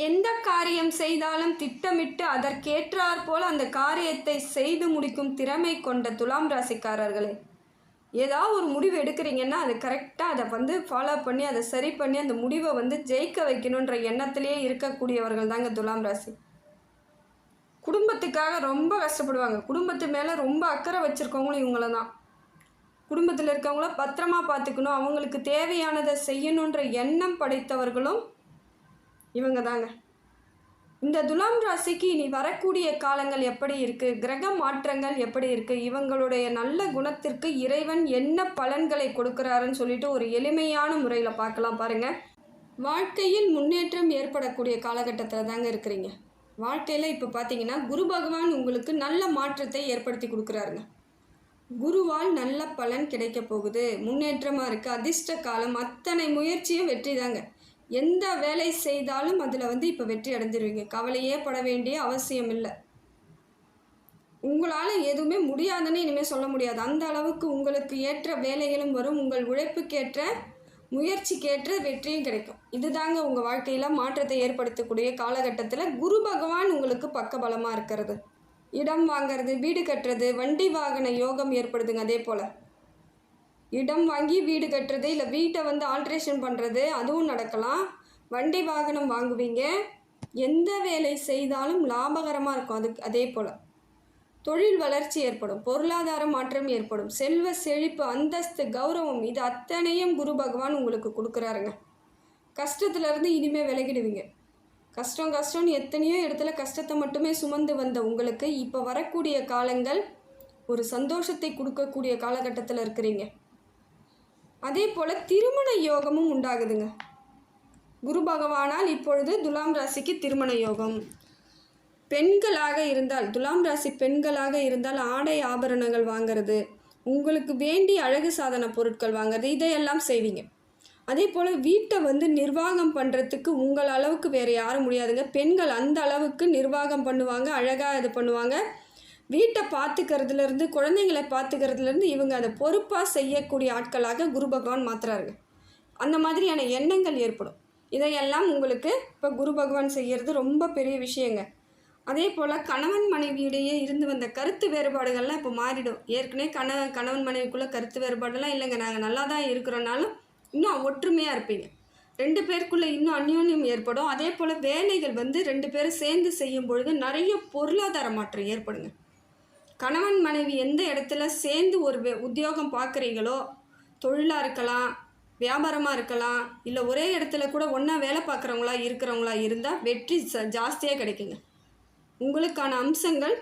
எந்த காரியம் செய்தாலும் திட்டமிட்டு அதற்கேற்றாற் போல் அந்த காரியத்தை செய்து முடிக்கும் திறமை கொண்ட துலாம் ராசிக்காரர்களே, ஏதாவது ஒரு முடிவு எடுக்கிறீங்கன்னா அது கரெக்டாக அதை ஃபாலோ பண்ணி அதை சரி பண்ணி அந்த முடிவை ஜெயிக்க வைக்கணுன்ற எண்ணத்திலேயே இருக்கக்கூடியவர்கள் தாங்க துலாம் ராசி. குடும்பத்துக்காக ரொம்ப கஷ்டப்படுவாங்க. குடும்பத்து மேலே ரொம்ப அக்கறை வச்சுருக்கவங்களும் இவங்கள தான். குடும்பத்தில் இருக்கவங்கள பத்திரமா பார்த்துக்கணும், அவங்களுக்கு தேவையானதை செய்யணுன்ற எண்ணம் படைத்தவர்களும் இவங்க தாங்க. இந்த துலாம் ராசிக்கு இனி வரக்கூடிய காலங்கள் எப்படி இருக்குது, கிரக மாற்றங்கள் எப்படி இருக்குது, இவங்களுடைய நல்ல குணத்திற்கு இறைவன் என்ன பலன்களை கொடுக்குறாருன்னு சொல்லிட்டு ஒரு எளிமையான முறையில் பார்க்கலாம் பாருங்கள். வாழ்க்கையில் முன்னேற்றம் ஏற்படக்கூடிய காலகட்டத்தில் தாங்க இருக்கிறீங்க. வாழ்க்கையில் இப்போ பார்த்தீங்கன்னா குரு பகவான் உங்களுக்கு நல்ல மாற்றத்தை ஏற்படுத்தி கொடுக்குறாருங்க. குருவால் நல்ல பலன் கிடைக்க போகுது, முன்னேற்றமாக இருக்குது, அதிர்ஷ்ட காலம், அத்தனை முயற்சியும் வெற்றி தாங்க. எந்த வேலை செய்தாலும் அதில் இப்போ வெற்றி அடைஞ்சிருவீங்க. கவலையே பட வேண்டிய அவசியம் இல்லை. உங்களால் எதுவுமே முடியாதுன்னு இனிமேல் சொல்ல முடியாது. அந்த அளவுக்கு உங்களுக்கு ஏற்ற வேலைகளும் வரும், உங்கள் உழைப்புக்கேற்ற முயற்சிக்கேற்ற வெற்றியும் கிடைக்கும். இதுதாங்க உங்கள் வாழ்க்கையில் மாற்றத்தை ஏற்படுத்தக்கூடிய காலகட்டத்தில் குரு பகவான் உங்களுக்கு பக்கபலமாக இருக்கிறது. இடம் வாங்கிறது, வீடு கட்டுறது, வண்டி வாகன யோகம் ஏற்படுதுங்க. அதே போல் இடம் வாங்கி வீடு கட்டுறது, இல்லை வீட்டை ஆல்ட்ரேஷன் பண்ணுறது, அதுவும் நடக்கலாம். வண்டி வாகனம் வாங்குவீங்க. எந்த வேலை செய்தாலும் லாபகரமாக இருக்கும். அதே போல் தொழில் வளர்ச்சி ஏற்படும், பொருளாதார மாற்றம் ஏற்படும், செல்வ செழிப்பு, அந்தஸ்து, கௌரவம், இது அத்தனையும் குரு பகவான் உங்களுக்கு கொடுக்குறாருங்க. கஷ்டத்துலேருந்து இனிமேல் விலகிடுவீங்க. கஷ்டம்னு எத்தனையோ இடத்துல கஷ்டத்தை மட்டுமே சுமந்து வந்த உங்களுக்கு இப்போ வரக்கூடிய காலங்கள் ஒரு சந்தோஷத்தை கொடுக்கக்கூடிய காலகட்டத்தில் இருக்கிறீங்க. அதே போல் திருமண யோகமும் உண்டாகுதுங்க. குரு பகவானால் இப்பொழுது துலாம் ராசிக்கு திருமண யோகம். பெண்களாக இருந்தால், துலாம் ராசி பெண்களாக இருந்தால் ஆடை ஆபரணங்கள் வாங்கிறது, உங்களுக்கு வேண்டிய அழகு சாதன பொருட்கள் வாங்கிறது, இதையெல்லாம் செய்வீங்க. அதே போல் வீட்டை நிர்வாகம் பண்ணுறதுக்கு உங்கள் அளவுக்கு வேறு யாரும் முடியாதுங்க. பெண்கள் அந்த அளவுக்கு நிர்வாகம் பண்ணுவாங்க, அழகாக இது பண்ணுவாங்க. வீட்டை பார்த்துக்கிறதுலேருந்து, குழந்தைங்களை பார்த்துக்கிறதுலேருந்து இவங்க அதை பொறுப்பாக செய்யக்கூடிய ஆட்களாக குரு பகவான் மாற்றுறாருங்க. அந்த மாதிரியான எண்ணங்கள் ஏற்படும். இதையெல்லாம் உங்களுக்கு இப்போ குரு பகவான் செய்கிறது ரொம்ப பெரிய விஷயங்க. அதே போல் கணவன் மனைவியிடையே இருந்து வந்த கருத்து வேறுபாடுகள்லாம் இப்போ மாறிடும். ஏற்கனவே கணவன் மனைவிக்குள்ளே கருத்து வேறுபாடெல்லாம் இல்லைங்க, நாங்கள் நல்லா தான் இருக்கிறோன்னாலும் இன்னும் ஒற்றுமையாக இருப்பீங்க. 2 பேருக்குள்ளே இன்னும் அந்யோன்யம் ஏற்படும். அதே போல் வேலைகள் 2 பேரும் சேர்ந்து செய்யும் பொழுது நிறைய பொருளாதார மாற்றம் ஏற்படுங்க. கணவன் மனைவி எந்த இடத்துல சேர்ந்து ஒரு உத்தியோகம் பார்க்குறீங்களோ, தொழிலாக இருக்கலாம், வியாபாரமாக இருக்கலாம், இல்லை ஒரே இடத்துல கூட ஒன்றா வேலை இருக்கிறவங்களா இருந்தால் வெற்றி ஜாஸ்தியாக கிடைக்குங்க. உங்களுக்கான அம்சங்கள்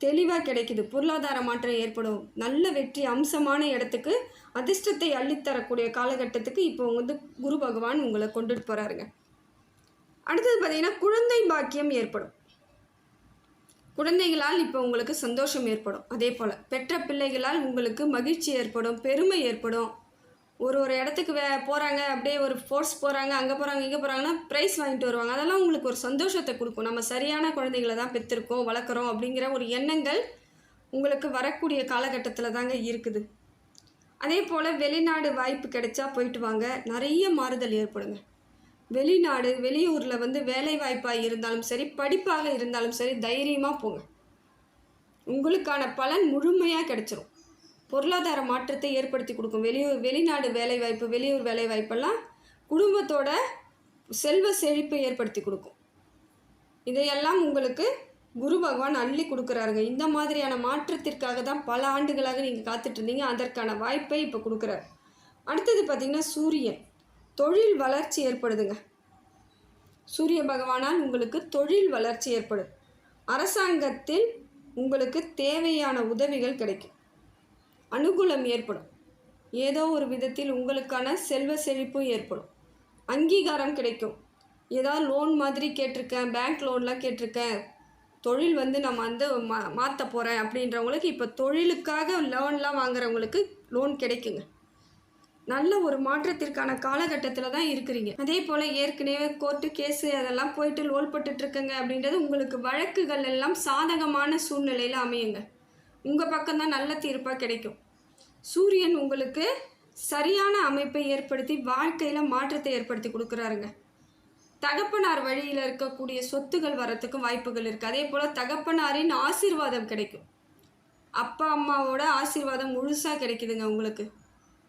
தெளிவாக கிடைக்குது. பொருளாதார மாற்றம் ஏற்படும். நல்ல வெற்றி, அம்சமான இடத்துக்கு, அதிர்ஷ்டத்தை அள்ளித்தரக்கூடிய காலகட்டத்துக்கு இப்போ குரு பகவான் உங்களை கொண்டுட்டு போகிறாருங்க. அடுத்தது பார்த்திங்கன்னா குழந்தை பாக்கியம் ஏற்படும். குழந்தைகளால் இப்போ உங்களுக்கு சந்தோஷம் ஏற்படும். அதே போல் பெற்ற பிள்ளைகளால் உங்களுக்கு மகிழ்ச்சி ஏற்படும், பெருமை ஏற்படும். ஒரு இடத்துக்கு போகிறாங்க, அப்படியே ஒரு ஃபோர்ஸ் போகிறாங்க, அங்கே போகிறாங்க இங்கே போகிறாங்கன்னா ப்ரைஸ் வாங்கிட்டு வருவாங்க. அதெல்லாம் உங்களுக்கு ஒரு சந்தோஷத்தை கொடுக்கும். நம்ம சரியான குழந்தைகளை தான் பெற்றிருக்கோம், வளர்க்குறோம் அப்படிங்கிற ஒரு எண்ணங்கள் உங்களுக்கு வரக்கூடிய காலகட்டத்தில் தாங்க இருக்குது. அதே போல் வெளிநாடு வாய்ப்பு கிடைச்சா போயிட்டு வாங்க. நிறைய மாறுதல் ஏற்படுங்க. வெளிநாடு, வெளியூரில் வேலை வாய்ப்பாக இருந்தாலும் சரி, படிப்பாக இருந்தாலும் சரி, தைரியமாக போங்க. உங்களுக்கான பலன் முழுமையாக கிடைச்சிரும். பொருளாதார மாற்றத்தை ஏற்படுத்தி கொடுக்கும். வெளிநாடு வேலைவாய்ப்பு, வெளியூர் வேலைவாய்ப்பெல்லாம் குடும்பத்தோட செல்வ செழிப்பை ஏற்படுத்தி கொடுக்கும். இதையெல்லாம் உங்களுக்கு குரு பகவான் அள்ளி கொடுக்குறாருங்க. இந்த மாதிரியான மாற்றத்திற்காக தான் பல ஆண்டுகளாக நீங்கள் காத்துட்ருந்தீங்க. அதற்கான வாய்ப்பை இப்போ கொடுக்குறாரு. அடுத்தது பார்த்திங்கன்னா சூரியன், தொழில் வளர்ச்சி ஏற்படுதுங்க. சூரிய பகவானால் உங்களுக்கு தொழில் வளர்ச்சி ஏற்படுது. அரசாங்கத்தில் உங்களுக்கு தேவையான உதவிகள் கிடைக்கும், அனுகூலம் ஏற்படும். ஏதோ ஒரு விதத்தில் உங்களுக்கான செல்வ செழிப்பும் ஏற்படும், அங்கீகாரம் கிடைக்கும். ஏதாவது லோன் மாதிரி கேட்டிருக்கேன், பேங்க் லோன்லாம் கேட்டிருக்கேன், தொழில் நம்ம மாற்ற போகிறேன் அப்படின்றவங்களுக்கு இப்போ தொழிலுக்காக லோன்லாம் வாங்குறவங்களுக்கு லோன் கிடைக்குங்க. நல்ல ஒரு மாற்றத்திற்கான காலகட்டத்தில் தான் இருக்கிறீங்க. அதே போல் ஏற்கனவே கோர்ட்டு கேஸு அதெல்லாம் போயிட்டு லோல்பட்டுருக்குங்க அப்படின்றது உங்களுக்கு வழக்குகள் எல்லாம் சாதகமான சூழ்நிலையில் அமையுங்க. உங்கள் பக்கம்தான் நல்ல தீர்ப்பாக கிடைக்கும். சூரியன் உங்களுக்கு சரியான அமைப்பை ஏற்படுத்தி வாழ்க்கையில் மாற்றத்தை ஏற்படுத்தி கொடுக்குறாருங்க. தகப்பனார் வழியில் இருக்கக்கூடிய சொத்துகள் வரத்துக்கும் வாய்ப்புகள் இருக்குது. அதே போல் தகப்பனாரின் ஆசீர்வாதம் கிடைக்கும். அப்பா அம்மாவோட ஆசீர்வாதம் முழுசாக கிடைக்குதுங்க உங்களுக்கு.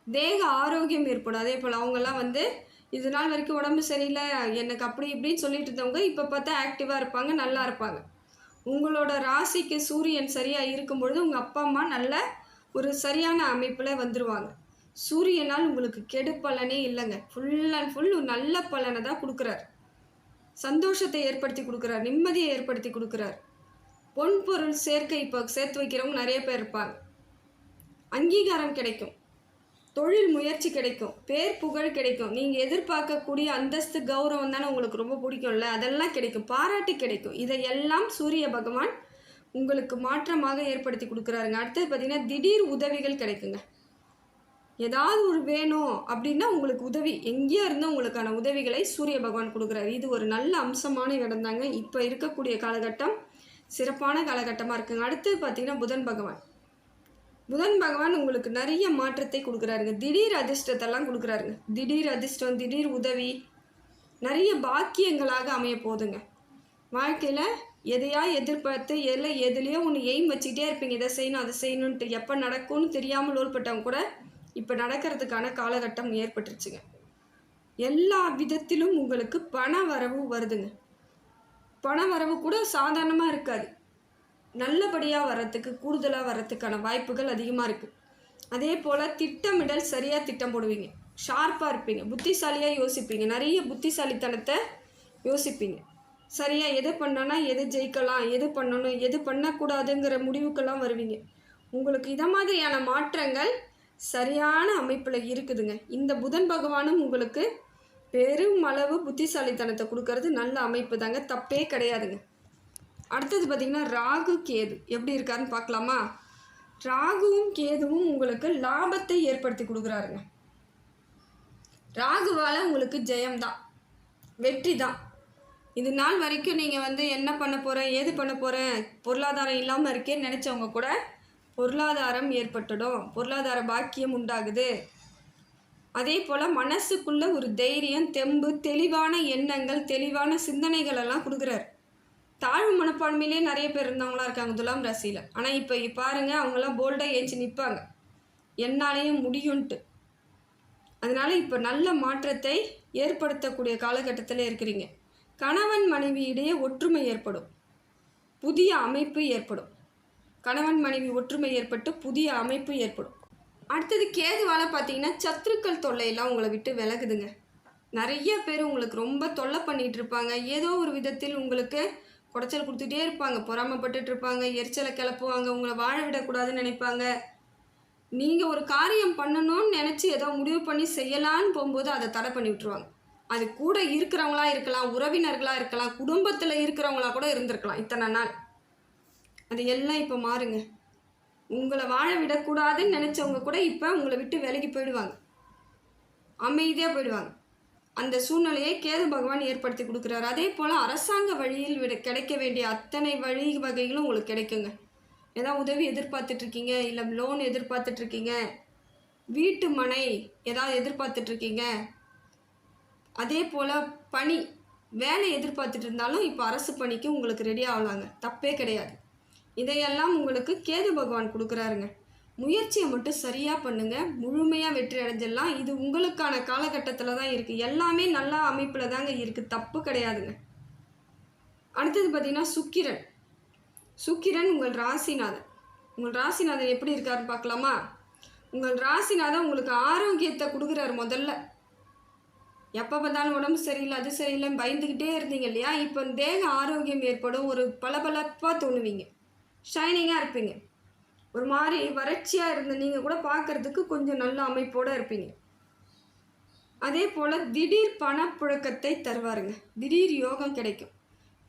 தேக ஆரோக்கியம் ஏற்படும். அதே போல் அவங்கெல்லாம் வந்து இது நாள் வரைக்கும் உடம்பு சரியில்லை எனக்கு அப்படி இப்படின்னு சொல்லிட்டு இருந்தவங்க இப்போ பார்த்தா ஆக்டிவாக இருப்பாங்க, நல்லா இருப்பாங்க. உங்களோட ராசிக்கு சூரியன் சரியாக இருக்கும் பொழுது உங்கள் அப்பா அம்மா நல்ல ஒரு சரியான அமைப்பில் வந்துடுவாங்க. சூரியனால் உங்களுக்கு கெடு பலனே இல்லைங்க. ஃபுல் அண்ட் ஃபுல் நல்ல பலனை தான் கொடுக்குறார். சந்தோஷத்தை ஏற்படுத்தி கொடுக்குறார், நிம்மதியை ஏற்படுத்தி கொடுக்குறார். பொன் பொருள் சேர்க்கை இப்போ சேர்த்து வைக்கிறவங்க நிறைய பேர் இருப்பாங்க. அங்கீகாரம் கிடைக்கும், தொழில் முயற்சி கிடைக்கும், பேர் புகழ் கிடைக்கும். நீங்கள் எதிர்பார்க்கக்கூடிய அந்தஸ்து கௌரவம் தானே உங்களுக்கு ரொம்ப பிடிக்கும்ல, அதெல்லாம் கிடைக்கும், பாராட்டு கிடைக்கும். இதையெல்லாம் சூரிய பகவான் உங்களுக்கு மாற்றமாக ஏற்படுத்தி கொடுக்குறாருங்க. அடுத்தது பார்த்திங்கன்னா திடீர் உதவிகள் கிடைக்குங்க. ஏதாவது ஒரு வேணும் அப்படின்னா உங்களுக்கு உதவி எங்கேயோ இருந்தால் உங்களுக்கான உதவிகளை சூரிய பகவான் கொடுக்குறாரு. இது ஒரு நல்ல அம்சமான இடம் தாங்க. இப்போ இருக்கக்கூடிய காலகட்டம் சிறப்பான காலகட்டமாக இருக்குங்க. அடுத்தது பார்த்திங்கன்னா புதன் பகவான் உங்களுக்கு நிறைய மாற்றத்தை கொடுக்குறாருங்க. திடீர் அதிர்ஷ்டத்தெல்லாம் கொடுக்குறாருங்க. திடீர் அதிர்ஷ்டம், திடீர் உதவி, நிறைய பாக்கியங்களாக அமைய போகுதுங்க. வாழ்க்கையில் எதையா எதிர்பார்த்து எதுலேயோ ஒன்று எய்ம் வச்சுக்கிட்டே இருப்பீங்க, இதை செய்யணும் அதை செய்யணுன்ட்டு. எப்போ நடக்கும்னு தெரியாமல் லோல்பட்டவங்க கூட இப்போ நடக்கிறதுக்கான காலகட்டம் ஏற்பட்டுருச்சுங்க. எல்லா விதத்திலும் உங்களுக்கு பண வரவு வருதுங்க. பண வரவு கூட சாதாரணமாக இருக்காது, நல்லபடியாக வர்றதுக்கு, கூடுதலாக வர்றதுக்கான வாய்ப்புகள் அதிகமாக இருக்குது. அதே போல் திட்டமிடல் சரியாக திட்டம் போடுவீங்க, ஷார்ப்பாக இருப்பீங்க, புத்திசாலியாக யோசிப்பீங்க, நிறைய புத்திசாலித்தனத்தை யோசிப்பீங்க. சரியாக எது பண்ணோன்னா எது ஜெயிக்கலாம், எது பண்ணணும் எது பண்ணக்கூடாதுங்கிற முடிவுக்கெல்லாம் வருவீங்க. உங்களுக்கு இதை மாதிரியான மாற்றங்கள் சரியான அமைப்பில் இருக்குதுங்க. இந்த புதன் பகவானும் உங்களுக்கு பெரும் அளவு புத்திசாலித்தனத்தை கொடுக்கறது நல்ல அமைப்பு தாங்க, தப்பே கிடையாதுங்க. அடுத்தது பார்த்திங்கன்னா ராகு கேது எப்படி இருக்காருன்னு பார்க்கலாமா. ராகுவும் கேதுவும் உங்களுக்கு லாபத்தை ஏற்படுத்தி கொடுக்குறாருங்க. ராகுவால் உங்களுக்கு ஜெயம்தான், வெற்றி தான். இது நாள் வரைக்கும் நீங்கள் வந்து என்ன பண்ண போகிறேன் ஏது பண்ண போகிறேன் பொருளாதாரம் இல்லாமல் இருக்கேன்னு நினச்சவங்க கூட பொருளாதாரம் ஏற்பட்டுடும், பொருளாதார பாக்கியம் உண்டாகுது. அதே போல் மனசுக்குள்ளே ஒரு தைரியம், தெம்பு, தெளிவான எண்ணங்கள், தெளிவான சிந்தனைகள் எல்லாம் கொடுக்குறாரு. தாழ்வு மனப்பான்மையிலே நிறைய பேர் இருந்தவங்களாம் இருக்காங்க துலாம் ராசியில். ஆனால் இப்போ பாருங்கள், அவங்களாம் போல்டாக ஏஞ்சி நிற்பாங்க, என்னாலேயும் முடியும்ன்ட்டு. அதனால் இப்போ நல்ல மாற்றத்தை ஏற்படுத்தக்கூடிய காலகட்டத்தில் இருக்கிறீங்க. கணவன் மனைவியிடையே ஒற்றுமை ஏற்படும், புதிய அமைப்பு ஏற்படும். கணவன் மனைவி ஒற்றுமை ஏற்பட்டு புதிய அமைப்பு ஏற்படும். அடுத்தது கேதுவால் பார்த்தீங்கன்னா சத்துருக்கள் தொல்லையெல்லாம் உங்களை விட்டு விலகுதுங்க. நிறைய பேர் உங்களுக்கு ரொம்ப தொல்லை பண்ணிகிட்டு இருப்பாங்க, ஏதோ ஒரு விதத்தில் உங்களுக்கு குடைச்சல் கொடுத்துட்டே இருப்பாங்க, பொறாமப்பட்டுட்டு இருப்பாங்க, எரிச்சலை கிளப்புவாங்க, உங்களை வாழ விடக்கூடாதுன்னு நினைப்பாங்க. நீங்கள் ஒரு காரியம் பண்ணணும்னு நினச்சி ஏதோ முடிவு பண்ணி செய்யலான்னு போகும்போது அதை தடை பண்ணி விட்டுருவாங்க. அது கூட இருக்கிறவங்களா இருக்கலாம், உறவினர்களாக இருக்கலாம், குடும்பத்தில் இருக்கிறவங்களா கூட இருந்திருக்கலாம் இத்தனை நாள். அது எல்லாம் இப்போ மாறுங்க. உங்களை வாழ விடக்கூடாதுன்னு நினச்சவங்க கூட இப்போ உங்களை விட்டு விலகி போயிடுவாங்க, அமைதியாக போயிடுவாங்க. அந்த சூழ்நிலையை கேது பகவான் ஏற்படுத்தி கொடுக்குறாரு. அதே போல் அரசாங்க வழியில் கிடைக்க வேண்டிய அத்தனை வழி வகைகளும் உங்களுக்கு கிடைக்குங்க. ஏதாவது உதவி எதிர்பார்த்துட்ருக்கீங்க, இல்லை லோன் எதிர்பார்த்துட்ருக்கீங்க, வீட்டு மனை ஏதாவது எதிர்பார்த்துட்ருக்கீங்க, அதே போல் பணி வேலை எதிர்பார்த்துட்டு இருந்தாலும் இப்போ அரசு பணிக்கு உங்களுக்கு ரெடி ஆகலாங்க, தப்பே கிடையாது. இதையெல்லாம் உங்களுக்கு கேது பகவான் கொடுக்குறாருங்க. முயற்சியை மட்டும் சரியாக பண்ணுங்கள், முழுமையாக வெற்றி அடைஞ்சிடலாம். இது உங்களுக்கான காலகட்டத்தில் தான் இருக்குது, எல்லாமே நல்ல அமைப்பில் தாங்க இருக்குது, தப்பு கிடையாதுங்க. அடுத்தது பார்த்திங்கன்னா சுக்கிரன் உங்கள் ராசிநாதன். உங்கள் ராசிநாதன் எப்படி இருக்காருன்னு பார்க்கலாமா. உங்கள் ராசிநாதன் உங்களுக்கு ஆரோக்கியத்தை கொடுக்குறாரு. முதல்ல எப்போ பார்த்தாலும் உடம்பு சரியில்லை அது சரியில்லைன்னு பயந்துக்கிட்டே இருந்தீங்க இல்லையா, இப்போ தேக ஆரோக்கியம் ஏற்படும், ஒரு பளபளப்பாக தோணுவீங்க, ஷைனிங்காக இருப்பீங்க. ஒரு மாதிரி வறட்சியாக இருந்த நீங்கள் கூட பார்க்குறதுக்கு கொஞ்சம் நல்ல அமைப்போடு இருப்பீங்க. அதே போல் திடீர் பணப்புழக்கத்தை தருவாருங்க, திடீர் யோகம் கிடைக்கும்.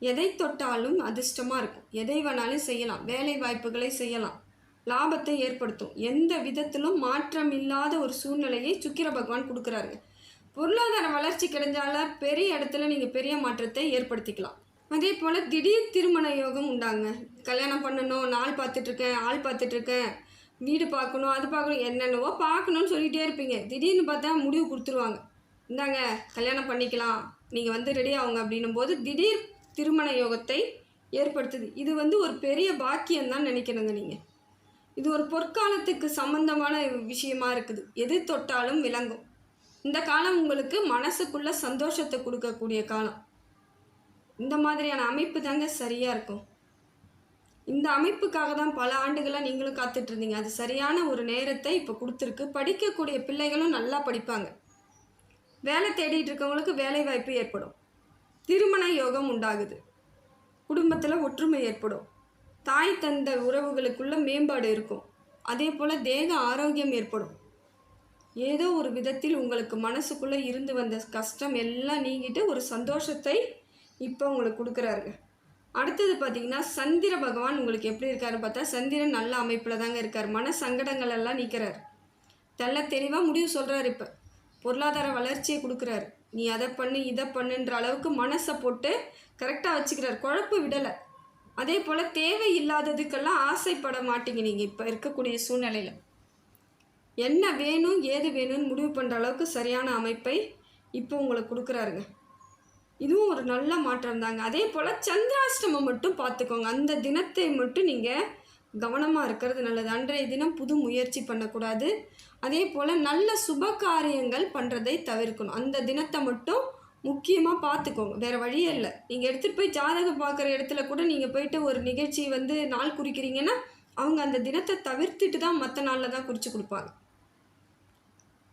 எதை தொட்டாலும் அதிர்ஷ்டமாக இருக்கும், எதை வேணாலும் செய்யலாம், வேலை வாய்ப்புகளை செய்யலாம், லாபத்தை ஏற்படுத்தும். எந்த விதத்திலும் மாற்றம் இல்லாத ஒரு சூழ்நிலையை சுக்கிர பகவான் கொடுக்குறாருங்க. பொருளாதார வளர்ச்சி கிடைஞ்சால பெரிய இடத்துல நீங்கள் பெரிய மாற்றத்தை ஏற்படுத்திக்கலாம். அதே போல் திடீர் திருமண யோகம் உண்டாங்க. கல்யாணம் பண்ணணும், நாள் பார்த்துட்ருக்கேன், ஆள் பார்த்துட்ருக்கேன், வீடு பார்க்கணும், அது பார்க்கணும், என்னென்னவோ பார்க்கணுன்னு சொல்லிகிட்டே இருப்பீங்க. திடீர்னு பார்த்தா முடிவு கொடுத்துருவாங்க, இந்தாங்க கல்யாணம் பண்ணிக்கலாம் நீங்கள் வந்து ரெடி ஆகுங்க அப்படின்னும் போது திடீர் திருமண யோகத்தை ஏற்படுத்துது. இது வந்து ஒரு பெரிய பாக்கியம் தான் நினைக்கிறேங்க நீங்கள். இது ஒரு பொற்காலத்துக்கு சம்பந்தமான விஷயமா இருக்குது. எது தொட்டாலும் விளங்கும். இந்த காலம் உங்களுக்கு மனசுக்குள்ள சந்தோஷத்தை கொடுக்கக்கூடிய காலம். இந்த மாதிரியான அமைப்பு தாங்க சரியாக இருக்கும். இந்த அமைப்புக்காக தான் பல ஆண்டுகளாக நீங்களும் காத்துட்டு இருந்தீங்க. அது சரியான ஒரு நேரத்தை இப்போ கொடுத்துருக்கு. படிக்கக்கூடிய பிள்ளைகளும் நல்லா படிப்பாங்க. வேலை தேடிட்டு இருக்கவங்களுக்கு வேலை வாய்ப்பு ஏற்படும். திருமண யோகம் உண்டாகுது. குடும்பத்தில் ஒற்றுமை ஏற்படும். தாய் தந்தை உறவுகளுக்குள்ள மேம்பாடு இருக்கும். அதே போல் தேக ஆரோக்கியம் ஏற்படும். ஏதோ ஒரு விதத்தில் உங்களுக்கு மனசுக்குள்ளே இருந்து வந்த கஷ்டம் எல்லாம் நீங்கிட்டு ஒரு சந்தோஷத்தை இப்போ உங்களுக்கு கொடுக்குறாருங்க. அடுத்தது பார்த்திங்கன்னா சந்திர பகவான் உங்களுக்கு எப்படி இருக்காருன்னு பார்த்தா சந்திரன் நல்ல அமைப்பில் தாங்க இருக்கார். மன சங்கடங்கள் எல்லாம் நீக்கிறார். தெளிவாக முடிவு சொல்கிறார். இப்போ பொருளாதார வளர்ச்சியை கொடுக்குறாரு. நீ அதை பண்ணு இதை பண்ணுன்ற அளவுக்கு மனசை போட்டு கரெக்டாக வச்சுக்கிறார். குழப்பு விடலை. அதே போல் தேவையில்லாததுக்கெல்லாம் ஆசைப்பட மாட்டீங்க நீங்கள் இப்போ இருக்கக்கூடிய சூழ்நிலையில். என்ன வேணும் ஏது வேணும்னு முடிவு பண்ணுற அளவுக்கு சரியான அமைப்பை இப்போ உங்களுக்கு கொடுக்குறாருங்க. இதுவும் ஒரு நல்ல மாற்றம் தாங்க. அதே போல் சந்திராஷ்டமம் மட்டும் பார்த்துக்கோங்க. அந்த தினத்தை மட்டும் நீங்கள் கவனமாக இருக்கிறது நல்லது. அன்றைய தினம் புது முயற்சி பண்ணக்கூடாது. அதே போல் நல்ல சுப காரியங்கள் பண்ணுறதை தவிர்க்கணும். அந்த தினத்தை மட்டும் முக்கியமாக பார்த்துக்கோங்க. வேறு வழியே இல்லை. நீங்கள் எடுத்துகிட்டு போய் ஜாதகம் பார்க்குற இடத்துல கூட நீங்கள் போயிட்டு ஒரு நிகழ்ச்சி வந்து நாள் குறிக்கிறீங்கன்னா அவங்க அந்த தினத்தை தவிர்த்துட்டு தான் மற்ற நாளில் தான் குறித்து கொடுப்பாங்க.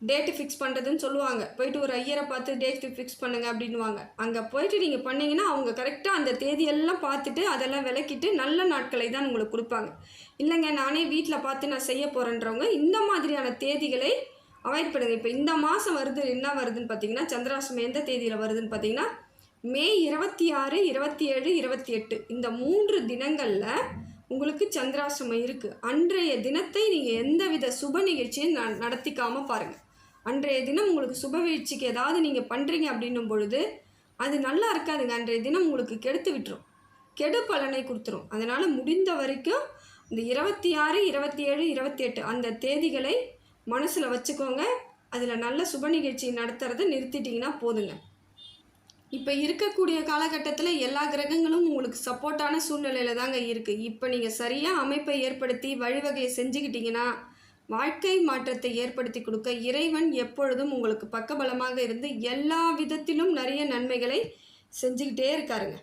டேட்டு ஃபிக்ஸ் பண்ணுறதுன்னு சொல்லுவாங்க. போயிட்டு ஒரு ஐயரை பார்த்து டேட்டு ஃபிக்ஸ் பண்ணுங்கள் அப்படின்வாங்க. அங்கே போயிட்டு நீங்கள் பண்ணிங்கன்னா அவங்க கரெக்டாக அந்த தேதியெல்லாம் பார்த்துட்டு அதெல்லாம் விளக்கிட்டு நல்ல நாட்களை தான் உங்களுக்கு கொடுப்பாங்க. இல்லைங்க நானே வீட்டில் பார்த்து நான் செய்ய போகிறேன்றவங்க இந்த மாதிரியான தேதிகளை அவாய்ட் பண்ணுங்கள். இப்போ இந்த மாதம் வருது, என்ன வருதுன்னு பார்த்தீங்கன்னா சந்திராஷ்டமம் எந்த தேதியில் வருதுன்னு பார்த்தீங்கன்னா மே 26, 27, 28 இந்த 3 தினங்களில் உங்களுக்கு சந்திராஷ்டமம் இருக்குது. அன்றைய தினத்தை நீங்கள் எந்தவித சுப நிகழ்ச்சியும் நடத்திக்காமல் பாருங்கள். அன்றைய தினம் உங்களுக்கு சுப வீழ்ச்சிக்கு ஏதாவது நீங்கள் பண்ணுறீங்க அப்படின்னும் பொழுது அது நல்லா இருக்காதுங்க. அன்றைய தினம் உங்களுக்கு கெடுத்து விட்டுரும், கெடு பலனை கொடுத்துரும். அதனால் முடிந்த வரைக்கும் இந்த 26, 27, 28 அந்த தேதிகளை மனசில் வச்சுக்கோங்க. அதில் நல்ல சுப நிகழ்ச்சி நடத்துறதை நிறுத்திட்டிங்கன்னா போதுங்க. இப்போ இருக்கக்கூடிய காலகட்டத்தில் எல்லா கிரகங்களும் உங்களுக்கு சப்போர்ட்டான சூழ்நிலையில் தாங்க இருக்குது. இப்போ நீங்கள் சரியாக அமைப்பை ஏற்படுத்தி வழிவகையை செஞ்சுக்கிட்டிங்கன்னா வாழ்க்கை மாற்றத்தை ஏற்படுத்தி கொடுக்க இறைவன் எப்பொழுதும் உங்களுக்கு பக்கபலமாக இருந்து எல்லா விதத்திலும் நிறைய நன்மைகளை செஞ்சுக்கிட்டே இருக்காருங்க.